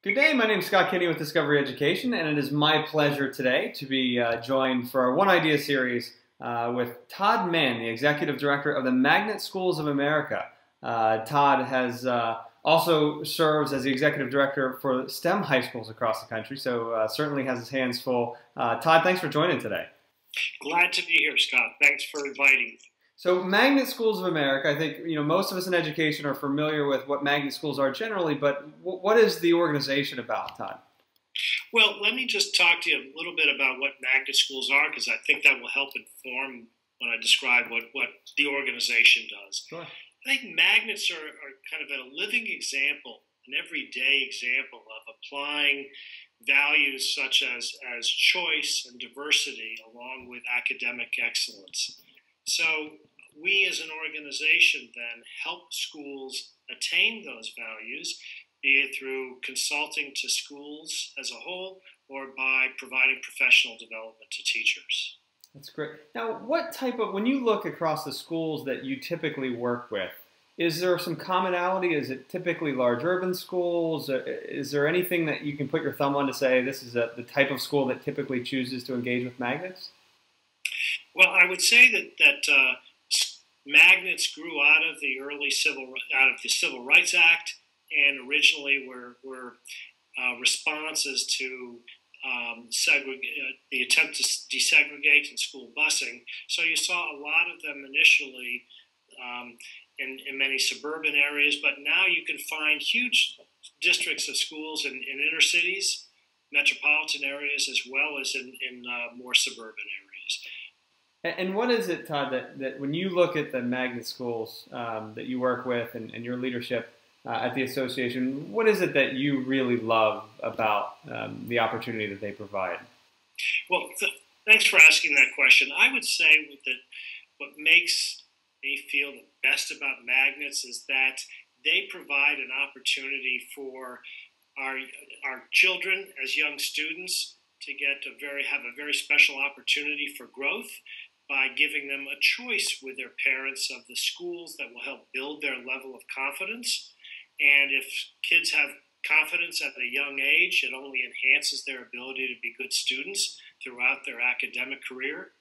Good day, my name is Scott Kinney with Discovery Education, and it is my pleasure today to be joined for our One Idea series with Todd Mann, the Executive Director of the Magnet Schools of America. Todd has also serves as the Executive Director for STEM high schools across the country, so certainly has his hands full. Todd, thanks for joining today. Glad to be here, Scott. Thanks for inviting me. So Magnet Schools of America, I think most of us in education are familiar with what magnet schools are generally, but what is the organization about, Todd? Well, let me just talk to you a little bit about what magnet schools are, because I think that will help inform when I describe what the organization does. Sure. I think magnets are kind of a living example, an everyday example of applying values such as choice and diversity along with academic excellence. So we as an organization then help schools attain those values, be it through consulting to schools as a whole or by providing professional development to teachers. That's great. Now, when you look across the schools that you typically work with, is there some commonality? Is it typically large urban schools? Is there anything that you can put your thumb on to say this is the type of school that typically chooses to engage with magnets? Well, I would say that magnets grew out of the Civil Rights Act, and originally were responses to the attempt to desegregate in school busing. So you saw a lot of them initially in many suburban areas, but now you can find huge districts of schools in inner cities, metropolitan areas, as well as in more suburban areas. And what is it, Todd, that when you look at the magnet schools that you work with and your leadership at the association, what is it that you really love about the opportunity that they provide? Well, thanks for asking that question. I would say that what makes me feel the best about magnets is that they provide an opportunity for our children as young students to have a very special opportunity for growth by giving them a choice with their parents of the schools that will help build their level of confidence. And if kids have confidence at a young age, it only enhances their ability to be good students throughout their academic career.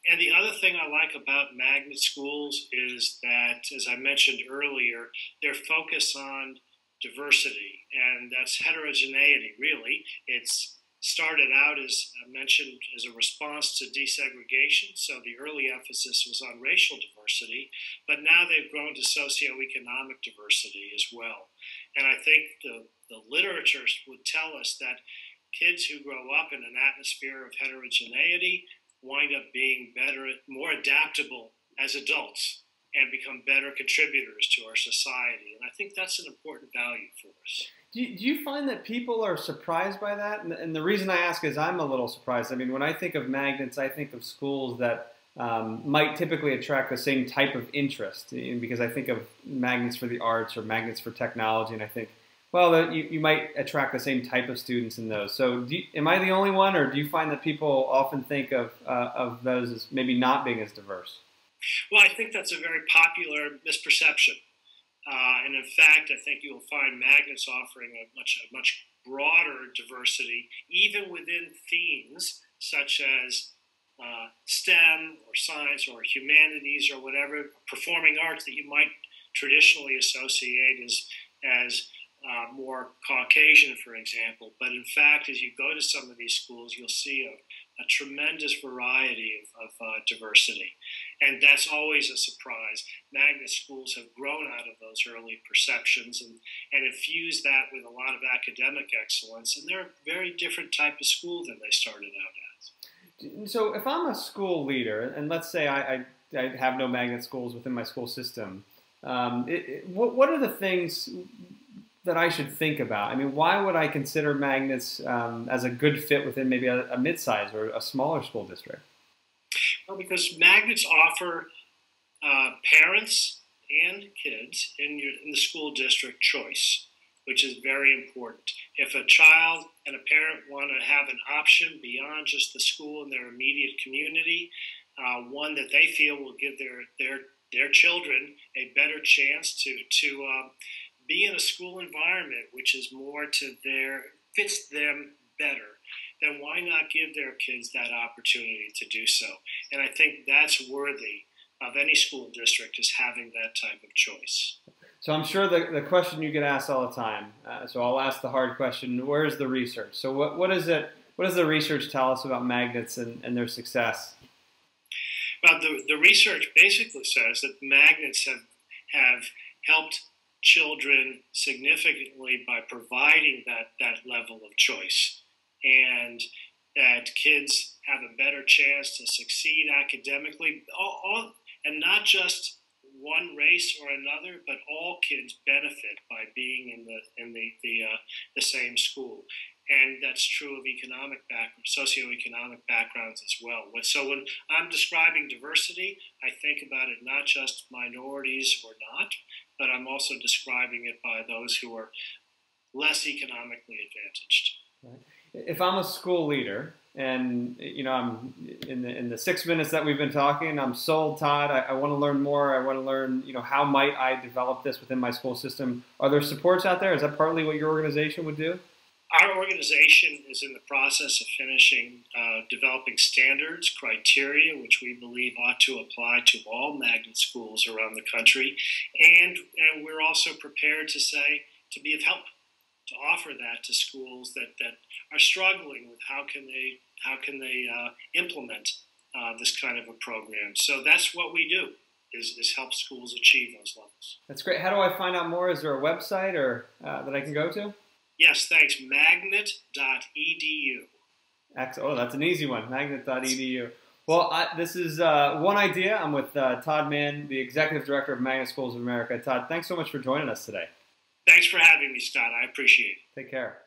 And the other thing I like about magnet schools is that, as I mentioned earlier, their focus on diversity, and that's heterogeneity, really. It's started out, as I mentioned, as a response to desegregation, so the early emphasis was on racial diversity, but now they've grown to socioeconomic diversity as well. And I think the literature would tell us that kids who grow up in an atmosphere of heterogeneity wind up being better, more adaptable as adults, and become better contributors to our society. And I think that's an important value for us. Do you find that people are surprised by that? And the reason I ask is I'm a little surprised. I mean, when I think of magnets, I think of schools that might typically attract the same type of interest. Because I think of magnets for the arts or magnets for technology, and I think, well, you might attract the same type of students in those. So am I the only one, or do you find that people often think of those as maybe not being as diverse? Well, I think that's a very popular misperception. And in fact, I think you'll find magnets offering a much broader diversity, even within themes such as STEM or science or humanities or whatever, performing arts that you might traditionally associate as more Caucasian, for example. But in fact, as you go to some of these schools, you'll see a tremendous variety of diversity. And that's always a surprise. Magnet schools have grown out of those early perceptions and infused that with a lot of academic excellence. And they're a very different type of school than they started out as. So if I'm a school leader, and let's say I have no magnet schools within my school system, what are the things that I should think about? I mean, why would I consider magnets as a good fit within maybe a mid-size or a smaller school district? Well, because magnets offer parents and kids in the school district choice, which is very important. If a child and a parent want to have an option beyond just the school and their immediate community, one that they feel will give their children a better chance to be in a school environment which is more to fits them better, then why not give their kids that opportunity to do so? And I think that's worthy of any school district, is having that type of choice. So I'm sure the question you get asked all the time, so I'll ask the hard question, where's the research? So what does the research tell us about magnets and their success? Well, the research basically says that magnets have helped children significantly by providing that level of choice, and that kids have a better chance to succeed academically, and not just one race or another, but all kids benefit by being in the same school. And that's true of socioeconomic backgrounds as well. So when I'm describing diversity, I think about it not just minorities or not, but I'm also describing it by those who are less economically advantaged. Right. If I'm a school leader, and I'm in the 6 minutes that we've been talking, I'm sold, Todd. I want to learn more. I want to learn, how might I develop this within my school system? Are there supports out there? Is that partly what your organization would do? Our organization is in the process of finishing developing standards, criteria, which we believe ought to apply to all magnet schools around the country. And we're also prepared to be of help, to offer that to schools that are struggling with how can they implement this kind of a program. So that's what we do, is help schools achieve those levels. That's great. How do I find out more? Is there a website or that I can go to? Yes, thanks. Magnet.edu. Oh, that's an easy one. Magnet.edu. Well, this is one idea. I'm with Todd Mann, the Executive Director of Magnet Schools of America. Todd, thanks so much for joining us today. Thanks for having me, Scott. I appreciate it. Take care.